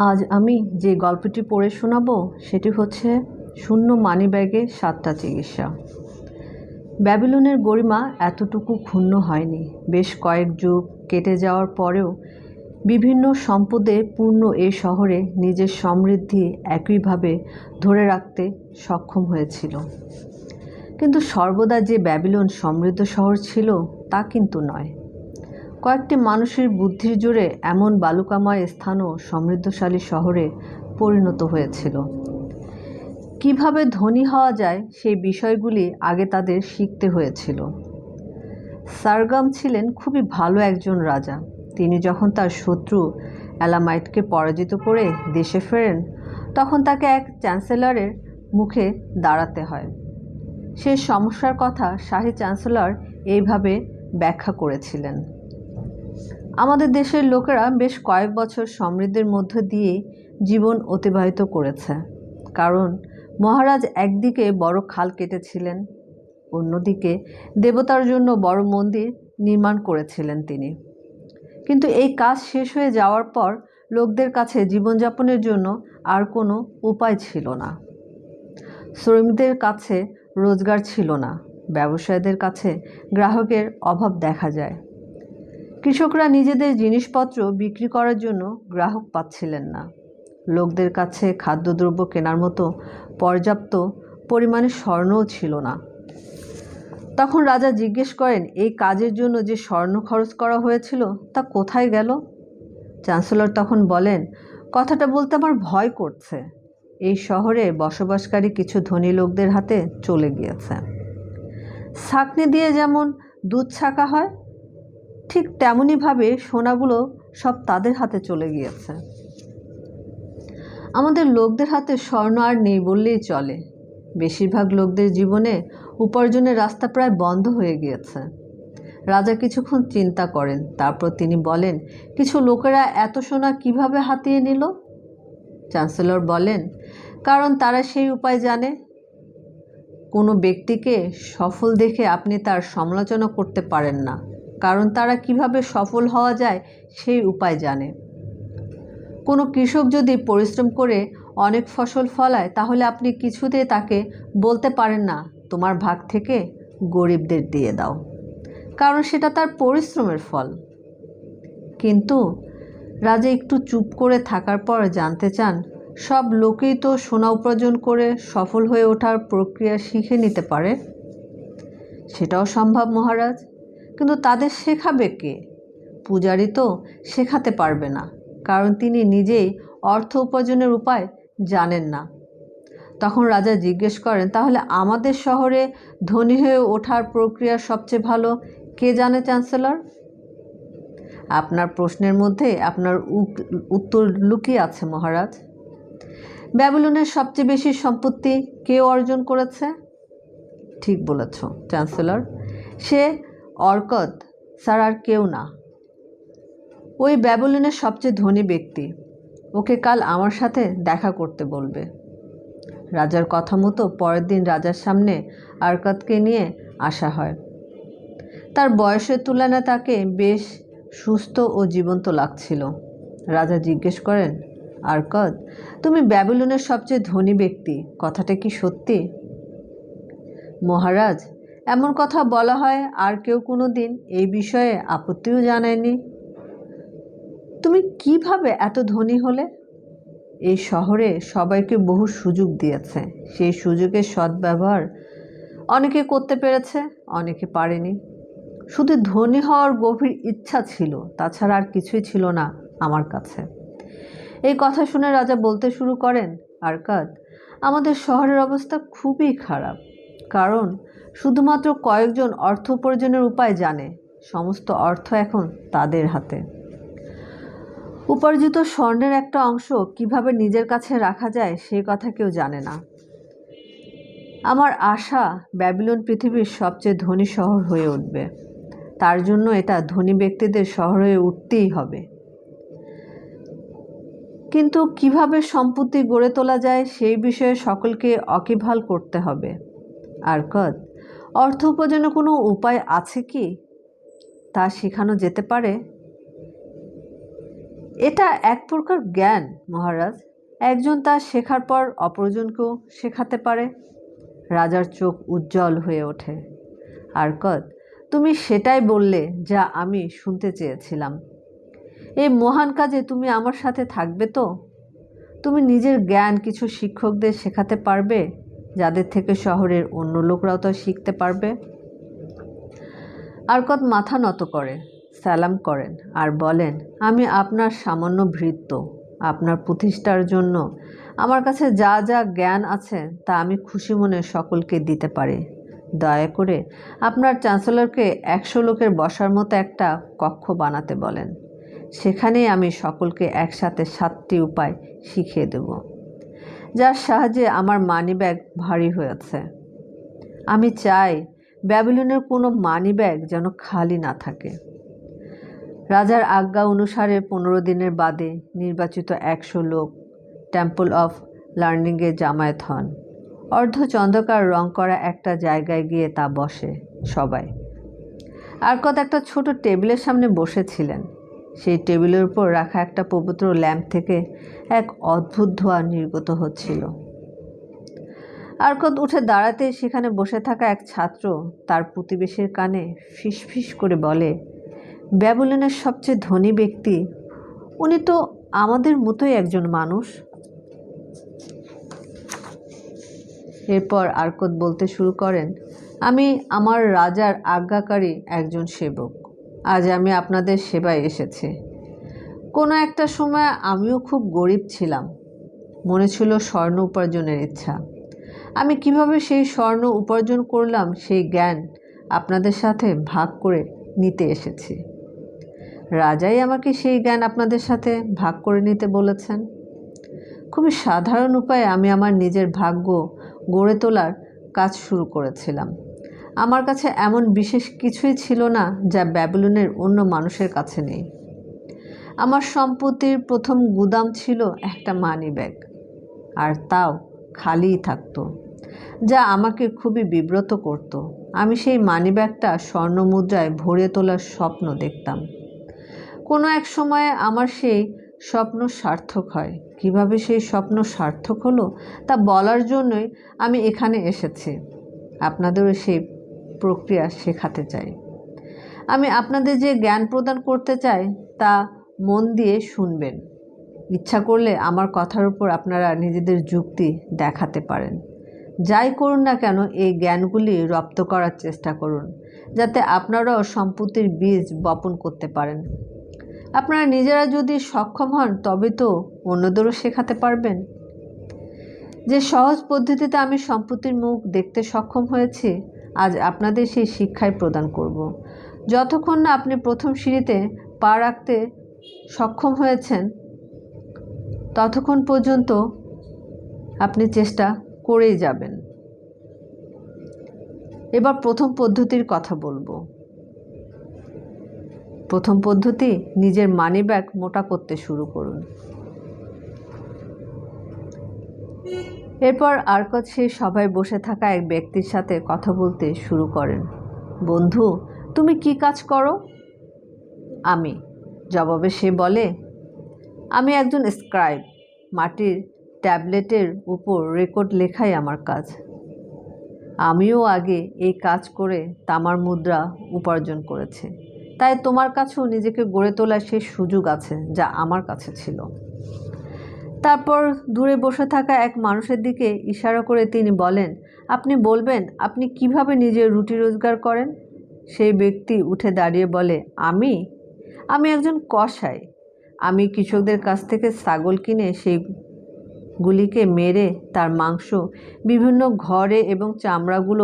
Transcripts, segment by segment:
আজ আমি যে গল্পটি পড়ে শোনাবো সেটি হচ্ছে শূন্য মানিব্যাগে 7টা চিকিৎসা। ব্যাবিলনের গরিমা এতটুকু ক্ষুণ্ণ হয়নি। বেশ কয়েক যুগ কেটে যাওয়ার পরেও বিভিন্ন সম্পদে পূর্ণ এই শহরে নিজের সমৃদ্ধি একইভাবে ধরে রাখতে সক্ষম হয়েছিল। কিন্তু সর্বদা যে ব্যাবিলন সমৃদ্ধ শহর ছিল তা কিন্তু নয়। কয়েকটি মানুষের বুদ্ধির জোরে এমন বালুকাময় স্থানও সমৃদ্ধশালী শহরে পরিণত হয়েছিল। কিভাবে ধনী হওয়া যায় সেই বিষয়গুলি আগে তাদের শিখতে হয়েছিল। সারগাম ছিলেন খুবই ভালো একজন রাজা। তিনি যখন তার শত্রু এলামাইটকে পরাজিত করে দেশে ফেরেন তখন তাকে এক চ্যান্সেলরের মুখে দাঁড়াতে হয়। সেই সমস্যার কথা শাহী চ্যান্সেলর এইভাবে ব্যাখ্যা করেছিলেন। আমাদের দেশের লোকেরা বেশ কয়েক বছর সমৃদ্ধির মধ্য দিয়ে জীবন অতিবাহিত করেছে, কারণ মহারাজ একদিকে বড় খাল কেটেছিলেন, অন্যদিকে দেবতার জন্য বড় মন্দির নির্মাণ করেছিলেন তিনি। কিন্তু এই কাজ শেষ হয়ে যাওয়ার পর লোকদের কাছে জীবনযাপনের জন্য আর কোনো উপায় ছিল না। শ্রমিকদের কাছে রোজগার ছিল না, ব্যবসায়ীদের কাছে গ্রাহকের অভাব দেখা যায়। কৃষকরা নিজেদের জিনিসপত্র বিক্রি করার জন্য গ্রাহক পাচ্ছিলেন না। লোকদের কাছে খাদ্যদ্রব্য কেনার মতো পর্যাপ্ত পরিমাণে স্বর্ণও ছিল না। তখন রাজা জিজ্ঞেস করেন, এই কাজের জন্য যে স্বর্ণ খরচ করা হয়েছিল তা কোথায় গেল? চ্যান্সেলর তখন বলেন, কথাটা বলতে আমার ভয় করছে। এই শহরে বসবাসকারী কিছু ধনী লোকদের হাতে চলে গিয়েছে। ছাঁকনি দিয়ে যেমন দুধ ছাঁকা হয়, ঠিক তেমনইভাবে সোনাগুলো সব তাদের হাতে চলে গিয়েছে। আমাদের লোকদের হাতে স্বর্ণ আর নেই বললেই চলে। বেশিরভাগ লোকদের জীবনে উপার্জনের রাস্তা প্রায় বন্ধ হয়ে গিয়েছে। রাজা কিছুক্ষণ চিন্তা করেন, তারপর তিনি বলেন, কিছু লোকেরা এত সোনা কিভাবে হাতিয়ে নিল? চ্যান্সেলর বলেন, কারণ তারা সেই উপায় জানে। কোনো ব্যক্তিকে সফল দেখে আপনি তার সমালোচনা করতে পারেন না, কারণ তারা কিভাবে সফল হওয়া যায় সেই উপায় জানে। কোনো কৃষক যদি পরিশ্রম করে অনেক ফসল ফলায় তাহলে আপনি কিছুতেই তাকে বলতে পারেন না তোমার ভাগ থেকে গরিবদের দিয়ে দাও, কারণ সেটা তার পরিশ্রমের ফল। কিন্তু রাজা একটু চুপ করে থাকার পর জানতে চান, সব লোকেই তো সোনা উপার্জন করে সফল হয়ে ওঠার প্রক্রিয়া শিখে নিতে পারে। সেটাও সম্ভব মহারাজ, কিন্তু তাদের শেখাবে কে? পূজারী তো শেখাতে পারবে না, কারণ তিনি নিজেই অর্থ উপার্জনের উপায় জানেন না। তখন রাজা জিজ্ঞেস করেন, তাহলে আমাদের শহরে ধনী হয়ে ওঠার প্রক্রিয়া সবচেয়ে ভালো কে জানে চ্যান্সেলর? আপনার প্রশ্নের মধ্যে আপনার উত্তর লুকিয়ে আছে মহারাজ। ব্যাবিলনের সবচেয়ে বেশি সম্পত্তি কে অর্জন করেছে? ঠিক বলেছ চ্যান্সেলর, সে অর্কদ স্যার, আর কেউ না। ওই ব্যাবিলনের সবচেয়ে ধনী ব্যক্তি। ওকে কাল আমার সাথে দেখা করতে বলবে। রাজার কথা মতো পরের দিন রাজার সামনে আরকাদকে নিয়ে আসা হয়। তার বয়সের তুলনায় তাকে বেশ সুস্থ ও জীবন্ত লাগছিল। রাজা জিজ্ঞেস করেন, আরকাদ, তুমি ব্যাবিলনের সবচেয়ে ধনী ব্যক্তি, কথাটা কি সত্যি? মহারাজ, এমন কথা বলা হয় আর কেউ কোনো দিন এই বিষয়ে আপত্তিও জানায়নি। তুমি কিভাবে এত ধনী হলে? এই শহরে সবাইকে বহু সুযোগ দিয়েছে, সেই সুযোগের সদ্ব্যবহার অনেকে করতে পেরেছে, অনেকে পারেনি। শুধু ধনী হওয়ার গভীর ইচ্ছা ছিল, তাছাড়া আর কিছুই ছিল না আমার কাছে। এই কথা শুনে রাজা বলতে শুরু করেন, আরকাদ, আমাদের শহরের অবস্থা খুবই খারাপ, কারণ শুধুমাত্র কয়েকজন অর্থ উপার্জনের উপায় জানে। সমস্ত অর্থ এখন তাদের হাতে। উপার্জিত স্বর্ণের একটা অংশ কিভাবে নিজের কাছে রাখা যায় সে কথা কেউ জানে না। আমার আশা ব্যাবিলন পৃথিবীর সবচেয়ে ধনী শহর হয়ে উঠবে। তার জন্য এটা ধনী ব্যক্তিদের শহর হয়ে উঠতেই হবে। কিন্তু কিভাবে সম্পত্তি গড়ে তোলা যায় সেই বিষয়ে সকলকে ওয়াকিবহাল করতে হবে। আরকাদ, অর্থ উপার্জনের কোনো উপায় আছে কি? তা শেখানো যেতে পারে। এটা এক প্রকার জ্ঞান মহারাজ। একজন তা শেখার পর অপরজনকেও শেখাতে পারে। রাজার চোখ উজ্জ্বল হয়ে ওঠে। আরকত, তুমি সেটাই বললে যা আমি শুনতে চেয়েছিলাম। এই মহান কাজে তুমি আমার সাথে থাকবে তো? তুমি নিজের জ্ঞান কিছু শিক্ষকদের শেখাতে পারবে, যাদের থেকে শহরের অন্য লোকরাও তা শিখতে পারবে। আরকত মাথা নত করে সালাম করেন আর বলেন, আমি আপনার সামান্য ভৃত্য। আপনার প্রতিষ্ঠার জন্য আমার কাছে যা যা জ্ঞান আছে তা আমি খুশি মনে সকলকে দিতে পারি। দয়া করে আপনার চ্যান্সেলরকে 100 লোকের বসার মতো একটা কক্ষ বানাতে বলেন। সেখানেই আমি সকলকে একসাথে 7টি উপায় শিখিয়ে দেব, যার সাহায্যে আমার মানিব্যাগ ভারী হয়েছে। আমি চাই ব্যাবিলনের কোনো মানিব্যাগ যেন খালি না থাকে। রাজার আজ্ঞা অনুসারে 15 দিনের বাদে নির্বাচিত 100 লোক টেম্পল অফ লার্নিংয়ে জামায়াত হন। অর্ধচন্দ্রকার রং করা একটা জায়গায় গিয়ে তা বসে সবাই। আরকত একটা ছোট টেবিলের সামনে বসেছিলেন। সেই টেবিলের উপর রাখা একটা পবিত্র ল্যাম্প থেকে এক অদ্ভুত ধোঁয়া নির্গত হচ্ছিল। আরকত উঠে দাঁড়াতে সেখানে বসে থাকা এক ছাত্র তার প্রতিবেশীর কানে ফিসফিস করে বলে, ব্যাবিলনের সবচেয়ে ধনী ব্যক্তি, উনি তো আমাদের মতোই একজন মানুষ। এরপর আরকত বলতে শুরু করেন, আমি আমার রাজার আজ্ঞাকারী একজন সেবক। আজ আমি আপনাদের সেবায় এসেছি। কোনো একটা সময় আমিও খুব গরিব ছিলাম। মনে ছিল স্বর্ণ উপার্জনের ইচ্ছা। আমি কিভাবে সেই স্বর্ণ উপার্জন করলাম সেই জ্ঞান আপনাদের সাথে ভাগ করে নিতে এসেছি। রাজাই আমাকে সেই জ্ঞান আপনাদের সাথে ভাগ করে নিতে বলেছেন। খুবই সাধারণ উপায়ে আমি আমার নিজের ভাগ্য গড়ে তোলার কাজ শুরু করেছিলাম। আমার কাছে এমন বিশেষ কিছুই ছিল না যা ব্যাবিলনের অন্য মানুষের কাছে নেই। আমার সম্পত্তির প্রথম গুদাম ছিল একটা মানিব্যাগ, আর তাও খালিই থাকতো, যা আমাকে খুবই বিব্রত করত। আমি সেই মানিব্যাগটা স্বর্ণমুদ্রায় ভরে তোলার স্বপ্ন দেখতাম। কোনো এক সময়ে আমার সেই স্বপ্ন সার্থক হয়। কিভাবে সেই স্বপ্ন সার্থক হলো তা বলার জন্যই আমি এখানে এসেছি। আপনাদেরও সেই প্রক্রিয়া শেখাতে চাই। আমি আপনাদের যে জ্ঞান প্রদান করতে চাই তা মন দিয়ে শুনবেন। ইচ্ছা করলে আমার কথার উপর আপনারা নিজেদের যুক্তি দেখাতে পারেন। যাই করুন না কেন, এই জ্ঞানগুলি রপ্ত করার চেষ্টা করুন, যাতে আপনারাও সম্পত্তির বীজ বপন করতে পারেন। আপনারা নিজেরা যদি সক্ষম হন তবে তো অন্যদেরও শেখাতে পারবেন। যে সহজ পদ্ধতিতে আমি সম্পত্তির মুখ দেখতে সক্ষম হয়েছি, আজ আপনাদের সেই শিক্ষাই প্রদান করব। যতক্ষণ না আপনি প্রথম সিঁড়িতে পা রাখতে সক্ষম হয়েছেন, ততক্ষণ পর্যন্ত আপনি চেষ্টা করেই যাবেন। এবার প্রথম পদ্ধতির কথা বলবো। প্রথম পদ্ধতি, নিজের মানিব্যাগ মোটা করতে শুরু করুন। এরপর আরকত সেই সভায় বসে থাকা এক ব্যক্তির সাথে কথা বলতে শুরু করেন। বন্ধু, তুমি কি কাজ করো? আমি। জবাবে সে বলে, আমি একজন স্ক্রাইব। মাটির ট্যাবলেটের উপর রেকর্ড লেখাই আমার কাজ। আমিও আগে এই কাজ করে তামার মুদ্রা উপার্জন করেছি। তাই তোমার কাছেও নিজেকে গড়ে তোলার সেই সুযোগ আছে যা আমার কাছে ছিল। তারপর দূরে বসে থাকা এক মানুষের দিকে ইশারা করে তিনি বলেন, আপনি বলবেন আপনি কিভাবে নিজের রুটি রোজগার করেন? সেই ব্যক্তি উঠে দাঁড়িয়ে বলে, আমি একজন কসাই। আমি কৃষকদের কাছ থেকে ছাগল কিনে সেইগুলিকে মেরে তার মাংস বিভিন্ন ঘরে এবং চামড়াগুলো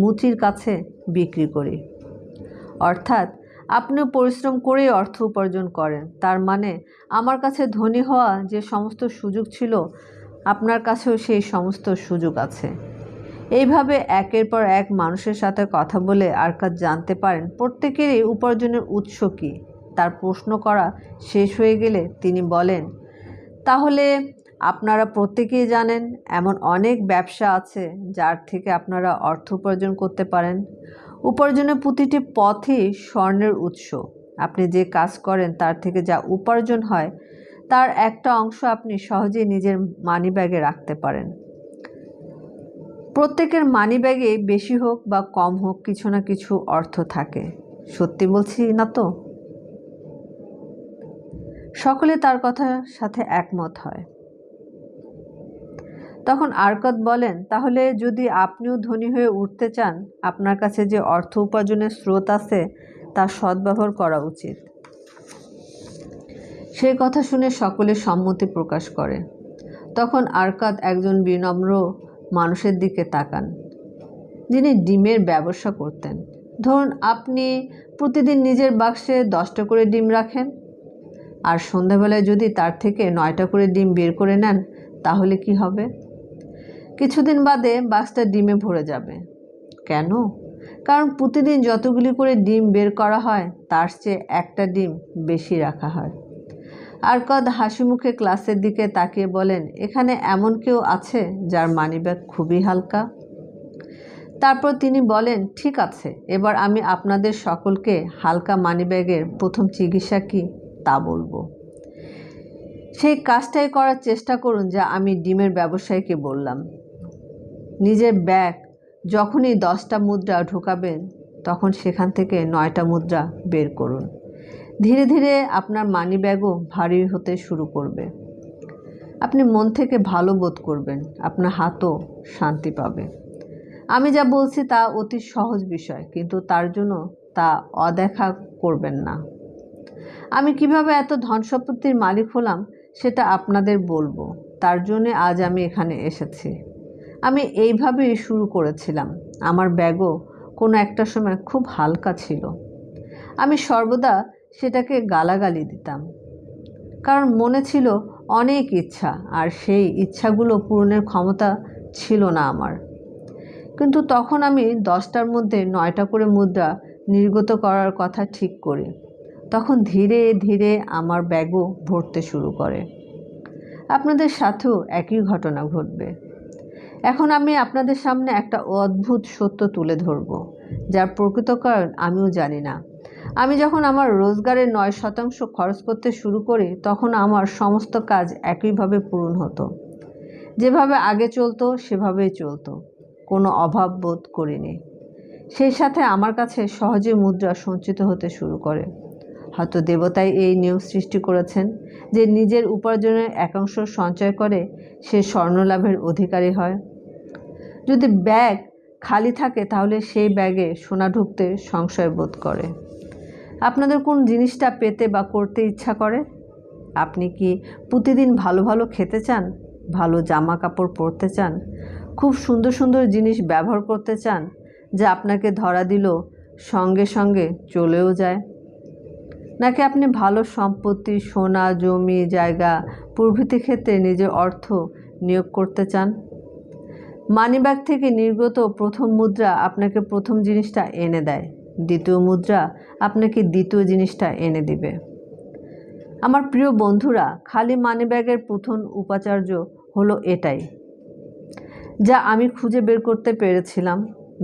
মুচির কাছে বিক্রি করি। অর্থাৎ আপনিও পরিশ্রম করেই অর্থ উপার্জন করেন। তার মানে আমার কাছে ধনী হওয়া যে সমস্ত সুযোগ ছিল, আপনার কাছেও সেই সমস্ত সুযোগ আছে। এইভাবে একের পর এক মানুষের সাথে কথা বলে আরকত জানতে পারেন প্রত্যেকেরই উপার্জনের উৎস কী। তার প্রশ্ন করা শেষ হয়ে গেলে তিনি বলেন, তাহলে আপনারা প্রত্যেকেই জানেন এমন অনেক ব্যবসা আছে যার থেকে আপনারা অর্থ উপার্জন করতে পারেন। উপার্জনের প্রতিটি পথই স্বর্ণের উৎস। আপনি যে কাজ করেন তার থেকে যা উপার্জন হয় তার একটা অংশ আপনি সহজেই নিজের মানিব্যাগে রাখতে পারেন। প্রত্যেকের মানিব্যাগে বেশি হোক বা কম হোক কিছু না কিছু অর্থ থাকে। সত্যি বলছি না তো? সকলে তার কথার সাথে একমত হয়। তখন আরকত বলেন, তাহলে যদি আপনিও ধনী হয়ে উঠতে চান, আপনার কাছে যে অর্থ উপার্জনের স্রোত আছে তার সদ্ব্যবহার করা উচিত। সেই কথা শুনে সকলে সম্মতি প্রকাশ করে। তখন আরকত একজন বিনম্র মানুষের দিকে তাকান, যিনি ডিমের ব্যবসা করতেন। ধরুন আপনি প্রতিদিন নিজের বাক্সে 10টা করে ডিম রাখেন, আর সন্ধ্যাবেলায় যদি তার থেকে 9টা করে ডিম বের করে নেন, তাহলে কি হবে? কিছুদিন বাদে বাক্সটা ডিমে ভরে যাবে। কেন? কারণ প্রতিদিন যতগুলি করে ডিম বের করা হয় তার চেয়ে একটা ডিম বেশি রাখা হয়। আরকত হাসি মুখে ক্লাসের দিকে তাকিয়ে বলেন, এখানে এমন কেউ আছে যার মানিব্যাগ খুবই হালকা? তারপর তিনি বলেন, ঠিক আছে, এবার আমি আপনাদের সকলকে হালকা মানিব্যাগের প্রথম চিকিৎসা কি তা বলবো। সেই কাজটাই করার চেষ্টা করুন যা আমি ডিমের ব্যবসায়ীকে বললাম। নিজের ব্যাগ যখনই 10টা মুদ্রা ঢোকাবেন তখন সেখান থেকে 9টা মুদ্রা বের করুন। ধীরে ধীরে আপনার মানিব্যাগও ভারী হতে শুরু করবে। আপনি মন থেকে ভালো বোধ করবেন, আপনার হাতও শান্তি পাবে। আমি যা বলছি তা অতি সহজ বিষয়, কিন্তু তার জন্য তা অদেখা করবেন না। আমি কিভাবে এত ধন সম্পত্তির মালিক হলাম সেটা আপনাদের বলবো। তার জন্য আজ আমি এখানে এসেছি। আমি এইভাবেই শুরু করেছিলাম। আমার ব্যাগও কোনো একটা সময় খুব হালকা ছিল। আমি সর্বদা সেটাকে গালাগালি দিতাম, কারণ মনে ছিল অনেক ইচ্ছা, আর সেই ইচ্ছাগুলো পূরণের ক্ষমতা ছিল না আমার। কিন্তু তখন আমি 10টার মধ্যে 9টা করে মুদ্রা নির্গত করার কথা ঠিক করি। তখন ধীরে ধীরে আমার ব্যাগও ভরতে শুরু করে। আপনাদের সাথেও একই ঘটনা ঘটবে। এখন আমি আপনাদের সামনে একটা অদ্ভুত সত্য তুলে ধরব, যার প্রকৃত কারণ আমিও জানি না। আমি যখন আমার রোজগারের 9% খরচ করতে শুরু করি তখন আমার সমস্ত কাজ একইভাবে পূরণ হতো। যেভাবে আগে চলতো সেভাবেই চলতো, কোনো অভাব বোধ করিনি। সেই সাথে আমার কাছে সহজে মুদ্রা সঞ্চিত হতে শুরু করে। হয়তো দেবতাই এই নিয়ম সৃষ্টি করেছেন যে নিজের উপার্জনের একাংশ সঞ্চয় করে সে স্বর্ণলাভের অধিকারী হয়। যদি ব্যাগ খালি থাকে তাহলে সেই ব্যাগে সোনা ঢুকতে সংশয় বোধ করে। আপনাদের কোন জিনিসটা পেতে বা করতে ইচ্ছা করে? আপনি কি প্রতিদিন ভালো ভালো খেতে চান, ভালো জামা কাপড় পরতে চান, খুব সুন্দর সুন্দর জিনিস ব্যবহার করতে চান যা আপনাকে ধরা দিল সঙ্গে সঙ্গে চলেও যায়? নাকি আপনি ভালো সম্পত্তি, সোনা, জমি, জায়গা প্রভৃতি ক্ষেত্রে নিজের অর্থ নিয়োগ করতে চান? মানিব্যাগ থেকে নির্গত প্রথম মুদ্রা আপনাকে প্রথম জিনিসটা এনে দেয়, দ্বিতীয় মুদ্রা আপনাকে দ্বিতীয় জিনিসটা এনে দিবে। আমার প্রিয় বন্ধুরা, খালি মানিব্যাগের প্রথম উপাচার্য হলো এটাই, যা আমি খুঁজে বের করতে পেরেছিলাম।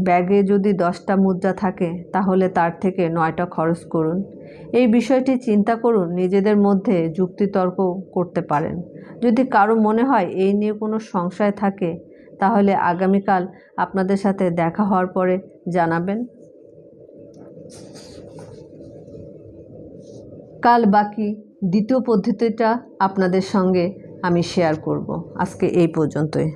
ব্যাগে যদি 10টা মুদ্রা থাকে তাহলে তার থেকে 9টা খরচ করুন। এই বিষয়টি চিন্তা করুন, নিজেদের মধ্যে যুক্তিতর্ক করতে পারেন। যদি কারো মনে হয় এই নিয়ে কোনো সংশয় থাকে তাহলে আগামীকাল আপনাদের সাথে দেখা হওয়ার পরে জানাবেন। কাল বাকি দ্বিতীয় পদ্ধতিটা আপনাদের সঙ্গে আমি শেয়ার করব। আজকে এই পর্যন্তই।